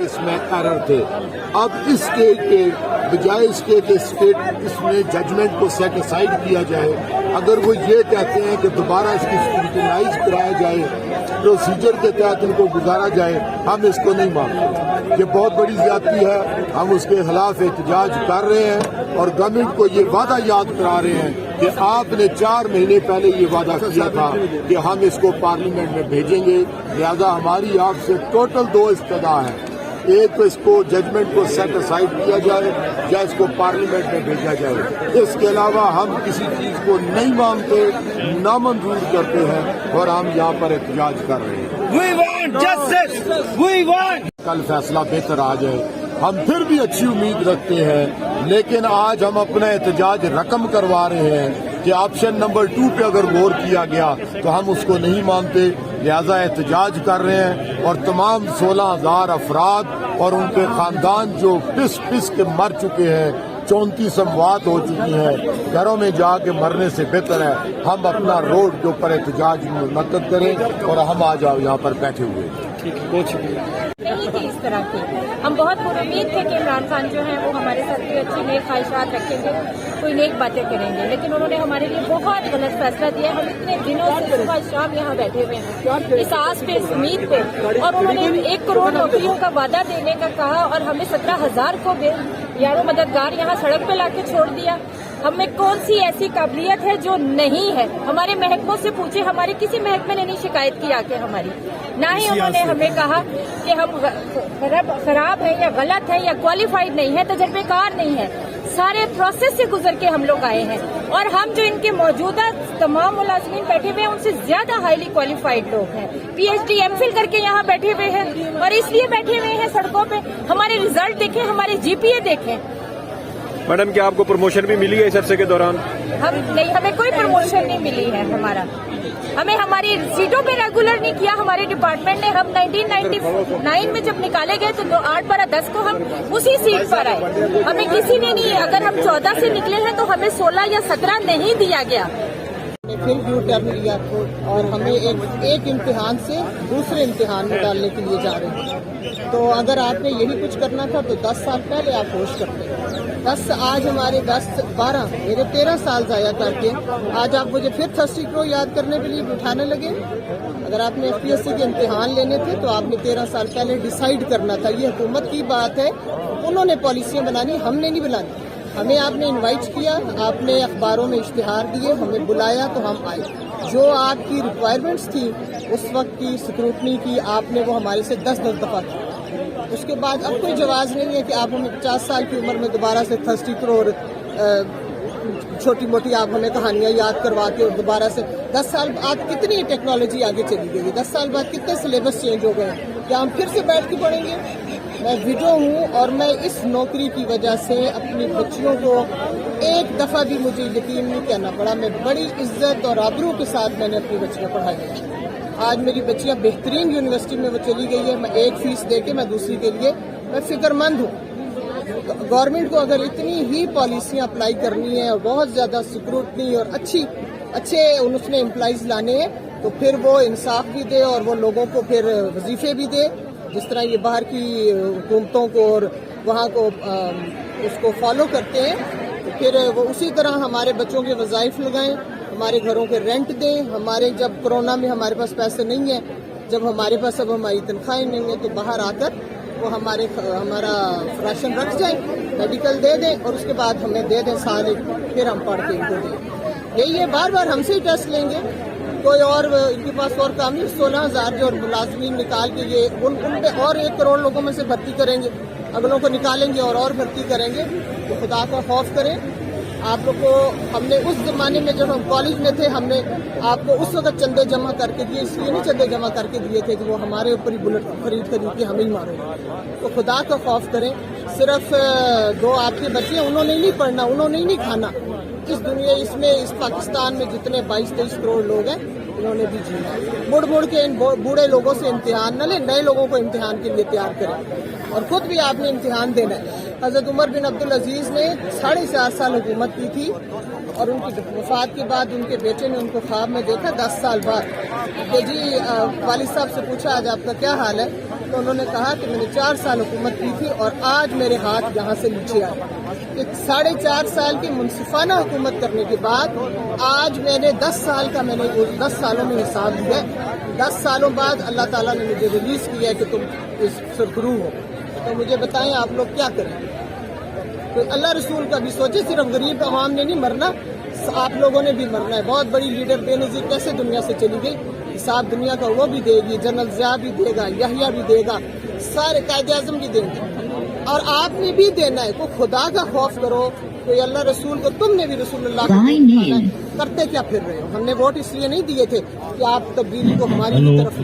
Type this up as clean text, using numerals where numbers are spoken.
اس میں ایرر تھے. اب اس اسٹیج پہ بجائے اس کے اسٹیٹ اس میں ججمنٹ کو سیٹ اسائڈ کیا جائے, اگر وہ یہ کہتے ہیں کہ دوبارہ اس کی اسکروٹنائز کرایا جائے, پروسیجر کے تحت ان کو گزارا جائے, ہم اس کو نہیں مانتے. یہ بہت بڑی زیادتی ہے. ہم اس کے خلاف احتجاج کر رہے ہیں اور گورنمنٹ کو یہ وعدہ یاد کرا رہے ہیں کہ آپ نے 4 مہینے پہلے یہ وعدہ کیا تھا کہ ہم اس کو پارلیمنٹ میں بھیجیں گے. لہذا ہماری آپ سے ٹوٹل 2 استدعا ہے. ایک تو اس کو ججمنٹ کو سیٹ اسائڈ کیا جائے یا اس کو پارلیمنٹ میں بھیجا جائے. اس کے علاوہ ہم کسی چیز کو نہیں مانتے, نامنظور کرتے ہیں اور ہم یہاں پر احتجاج کر رہے ہیں. We want justice. We want. کل فیصلہ بہتر آ جائے, ہم پھر بھی اچھی امید رکھتے ہیں, لیکن آج ہم اپنا احتجاج رقم کروا رہے ہیں کہ آپشن نمبر 2 پہ اگر غور کیا گیا تو ہم اس کو نہیں مانتے. لہذا احتجاج کر رہے ہیں اور تمام 16,000 افراد اور ان کے خاندان جو پس پس کے مر چکے ہیں, 34 اموات ہو چکی ہیں, گھروں میں جا کے مرنے سے بہتر ہے ہم اپنا روڈ کے اوپر احتجاج منعقد کریں اور ہم آج یہاں پر بیٹھے ہوئے. بہت شکریہ. نہیں تھی اس طرح کی. ہم بہت پر امید تھے کہ عمران خان جو ہیں وہ ہمارے ساتھ کوئی اچھی نیک خواہشات رکھیں گے, کوئی نیک باتیں کریں گے, لیکن انہوں نے ہمارے لیے بہت غلط فیصلہ دیا. ہم اتنے دنوں سے صبح شام یہاں بیٹھے ہوئے ہیں اس آس پہ, اس امید پہ, اور انہوں نے 1 کروڑ نوکریوں کا وعدہ دینے کا کہا اور ہمیں 17,000 کو یارو مددگار یہاں سڑک پہ لا کے چھوڑ دیا. ہم میں کون سی ایسی قابلیت ہے جو نہیں ہے؟ ہمارے محکموں سے پوچھے, ہمارے کسی محکمے نے نہیں شکایت کی آ کے ہماری, نہ ہی انہوں نے ہمیں کہا کہ ہم خراب ہیں یا غلط ہیں یا کوالیفائڈ نہیں ہے, تجربے کار نہیں ہے. سارے پروسیس سے گزر کے ہم لوگ آئے ہیں اور ہم جو ان کے موجودہ تمام ملازمین بیٹھے ہوئے ہیں ان سے زیادہ ہائیلی کوالیفائڈ لوگ ہیں. PhD MPhil کر کے یہاں بیٹھے ہوئے ہیں اور اس لیے بیٹھے ہوئے ہیں سڑکوں پہ. ہمارے ریزلٹ دیکھیں, ہمارے GPA دیکھیں. میڈم کیا آپ کو پروموشن بھی ملی ہے اس عرصے کے دوران؟ ہمیں کوئی پروموشن نہیں ملی ہے. ہمیں ہماری سیٹوں پہ ریگولر نہیں کیا ہمارے ڈپارٹمنٹ نے. ہم 1999 میں جب نکالے گئے تو 8 12 10 کو ہم اسی سیٹ پر آئے. ہمیں کسی نے نہیں, اگر ہم 14 سے نکلے ہیں تو ہمیں 16 یا 17 نہیں دیا گیا. پھر یو ٹرن لیا اور ہمیں ایک امتحان سے دوسرے امتحان میں ڈالنے کے لیے جا رہے ہیں. تو اگر آپ نے یہی کچھ کرنا تھا تو 10 سال پہلے آپ ہوش کرتے. آج ہمارے 10 12 میرے 13 سال ضائع کر کے آج آپ مجھے پھر تھرسٹی کو یاد کرنے کے لیے بٹھانے لگے. اگر آپ نے FPSC کے امتحان لینے تھے تو آپ نے 13 سال پہلے ڈیسائیڈ کرنا تھا. یہ حکومت کی بات ہے, انہوں نے پالیسیاں بنانی, ہم نے نہیں بنانی. ہمیں آپ نے انوائٹ کیا, آپ نے اخباروں میں اشتہار دیے, ہمیں بلایا تو ہم آئے. جو آپ کی ریکوائرمنٹس تھی اس وقت کی سکروٹنی کی, آپ نے وہ ہمارے سے 10 دفعہ کی. اس کے بعد اب کوئی جواز نہیں ہے کہ آپ ہمیں 50 سال کی عمر میں دوبارہ سے تھرسٹی کروڑ چھوٹی موٹی آپ ہمیں کہانیاں یاد کروا کے اور دوبارہ سے 10 سال بعد کتنی ٹیکنالوجی آگے چلی گئی ہے, 10 سال بعد کتنے سلیبس چینج ہو گئے ہیں. کیا ہم پھر سے بیٹھ کے پڑھیں گے؟ میں ویڈو ہوں اور میں اس نوکری کی وجہ سے اپنی بچیوں کو ایک دفعہ بھی مجھے یقین نہیں کہنا پڑا. میں بڑی عزت اور آبرو کے ساتھ میں نے اپنی بچیاں پڑھائی ہیں. آج میری بچیاں بہترین یونیورسٹی میں وہ چلی گئی ہے. میں ایک فیس دے کے میں دوسری کے لیے میں فکر مند ہوں. گورنمنٹ کو اگر اتنی ہی پالیسیاں اپلائی کرنی ہے اور بہت زیادہ سکروٹنی اور اچھے اس نے امپلائیز لانے ہیں تو پھر وہ انصاف بھی دے اور وہ لوگوں کو پھر وظیفے بھی دے, جس طرح یہ باہر کی حکومتوں کو اور وہاں کو اس کو فالو کرتے ہیں. تو پھر وہ اسی طرح ہمارے بچوں کے وظائف لگائیں, ہمارے گھروں کے رینٹ دیں. ہمارے جب کورونا میں ہمارے پاس پیسے نہیں ہیں, جب ہمارے پاس اب ہماری تنخواہیں نہیں ہیں تو باہر آ کر وہ ہمارا راشن رکھ جائیں, میڈیکل دے دیں اور اس کے بعد ہمیں دے دیں سال ایک, پھر ہم پڑھ کے ان کو دیں. یہی ہے, بار بار ہم سے ہی ٹیسٹ لیں گے. کوئی اور ان کے پاس اور کام نہیں. 16,000 جو ملازمین نکال کے یہ ان پہ اور 1 کروڑ لوگوں میں سے بھرتی کریں گے, اگلوں کو نکالیں گے اور بھرتی کریں گے. تو خدا کا خوف کریں. آپ لوگ کو ہم نے اس زمانے میں جب ہم کالج میں تھے, ہم نے آپ کو اس وقت چندے جمع کر کے دیے, اس لیے نہیں چندے جمع کر کے دیے تھے کہ وہ ہمارے اوپر ہی بلٹ خرید کے ہمیں ہی مارے. تو خدا کا خوف کریں. صرف 2 آپ کے بچے انہوں نے نہیں پڑھنا, انہوں نے نہیں کھانا. اس دنیا اس پاکستان میں جتنے 22-23 کروڑ لوگ ہیں انہوں نے بھی جینا. مڑ کے ان بوڑھے لوگوں سے امتحان نہ لیں, نئے لوگوں کو امتحان کے لیے تیار کریں اور خود بھی آپ نے امتحان دینا ہے. حضرت عمر بن عبدالعزیز نے 4.5 سال حکومت کی تھی اور ان کی وفات کے بعد ان کے بیٹے نے ان کو خواب میں دیکھا 10 سال بعد کہ جی والد صاحب سے پوچھا آج آپ کا کیا حال ہے, تو انہوں نے کہا کہ میں نے 4 سال حکومت کی تھی اور آج میرے ہاتھ یہاں سے نیچے آئے. 4.5 سال کی منصفانہ حکومت کرنے کے بعد آج میں نے 10 سال کا 10 سالوں میں حساب لیا. 10 سالوں بعد اللہ تعالیٰ نے مجھے ریلیز کیا ہے کہ تم اس سرخرو ہو. تو مجھے بتائیں آپ لوگ کیا کریں؟ تو اللہ رسول کا بھی سوچے. صرف غریب عوام نے نہیں مرنا, آپ لوگوں نے بھی مرنا ہے. بہت بڑی لیڈر بے نظیر کیسے دنیا سے چلی گئی, حساب دنیا کا وہ بھی دے گی, جنرل ضیاء بھی دے گا, یحییٰ بھی دے گا, سارے قائد اعظم بھی دیں گے. اور آپ نے بھی دینا ہے. کوئی خدا کا خوف کرو, کوئی اللہ رسول کو. تم نے بھی رسول اللہ کو مانا ہے. کرتے کیا پھر رہے ہو؟ ہم نے ووٹ اس لیے نہیں دیے تھے کہ آپ تبدیلی کو ہماری طرف